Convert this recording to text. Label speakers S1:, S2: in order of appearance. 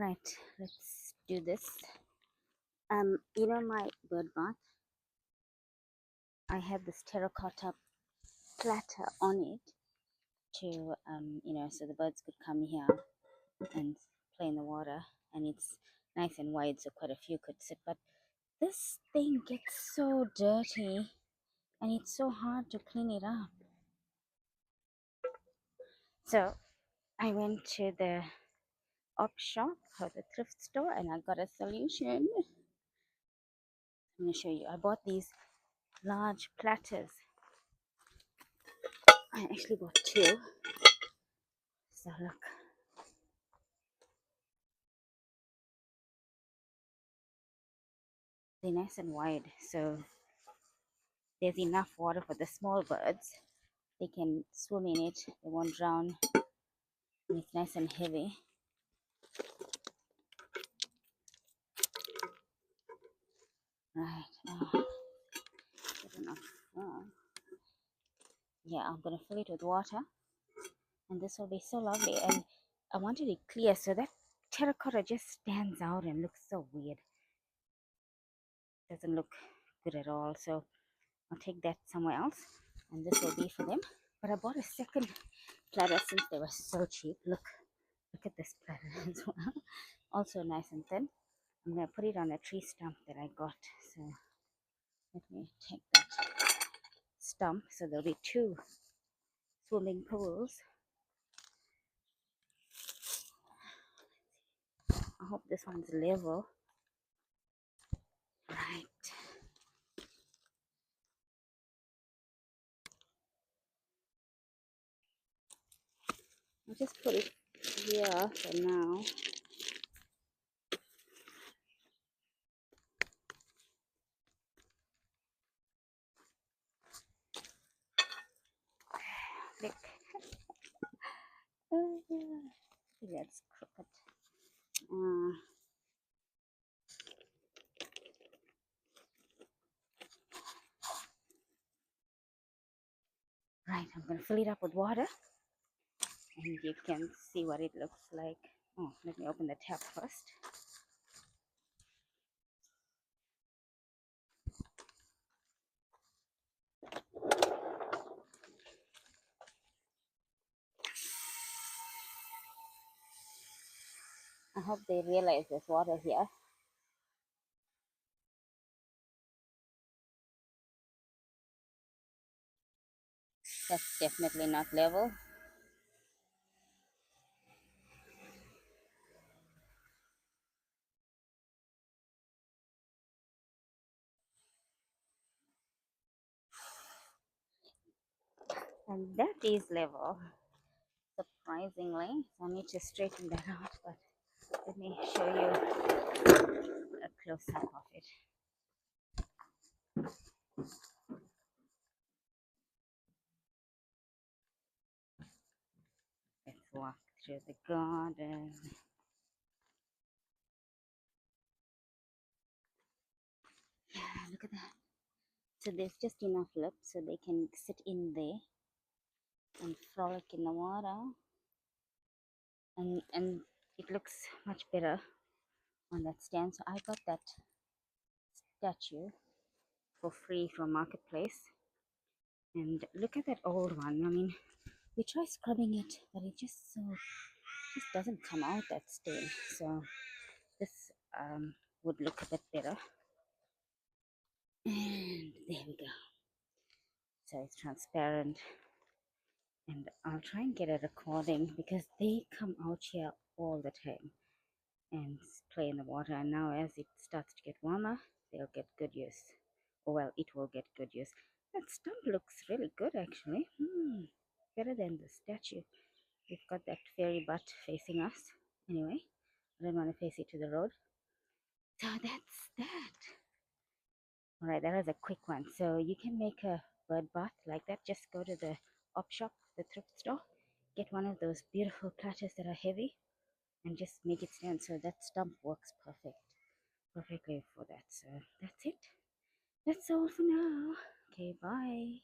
S1: Right, let's do this. My bird bath, I have this terracotta platter on it to, so the birds could come here and play in the water, and it's nice and wide, so quite a few could sit. But this thing gets so dirty, and it's so hard to clean it up. So I went to the op shop or the thrift store, and I got a solution. I'm going to show you. I bought these large platters. I actually bought two. So look, they're nice and wide, so there's enough water for the small birds. They can swim in it, they won't drown, and it's nice and heavy. Right, good enough. Oh. Yeah, I'm gonna fill it with water, and this will be so lovely. And I wanted it clear so that terracotta just stands out and looks so weird. Doesn't look good at all. So I'll take that somewhere else, and this will be for them. But I bought a second platter since they were so cheap. Look at this platter as well. Also nice and thin. I'm going to put it on a tree stump that I got. So let me take that stump. So there'll be two swimming pools. I hope this one's level. Right. I'll just put it here for now. Look. That's crooked. Right, I'm going to fill it up with water, and you can see what it looks like. Oh, let me open the tap first. I hope they realize there's water here. That's definitely not level. And that is level, surprisingly. So I need to straighten that out, but let me show you a close-up of it. Let's walk through the garden. Yeah, look at that. So there's just enough lip so they can sit in there and frolic in the water. And it looks much better on that stand. So I got that statue for free from Marketplace. And look at that old one. I mean, we try scrubbing it, but it just doesn't come out that stain. So this would look a bit better. And there we go. So it's transparent, and I'll try and get a recording because they come out here all the time and play in the water. And now as it starts to get warmer, they'll get good use. Or well, it will get good use. That stump looks really good actually. Better than the statue. We've got that fairy butt facing us. Anyway, I don't want to face it to the road. So that's that. All right, that was a quick one. So you can make a bird bath like that. Just go to the op shop, the thrift store, get one of those beautiful platters that are heavy, and just make it stand. So that stump works perfectly for that. So that's it. That's all for now. Okay, bye.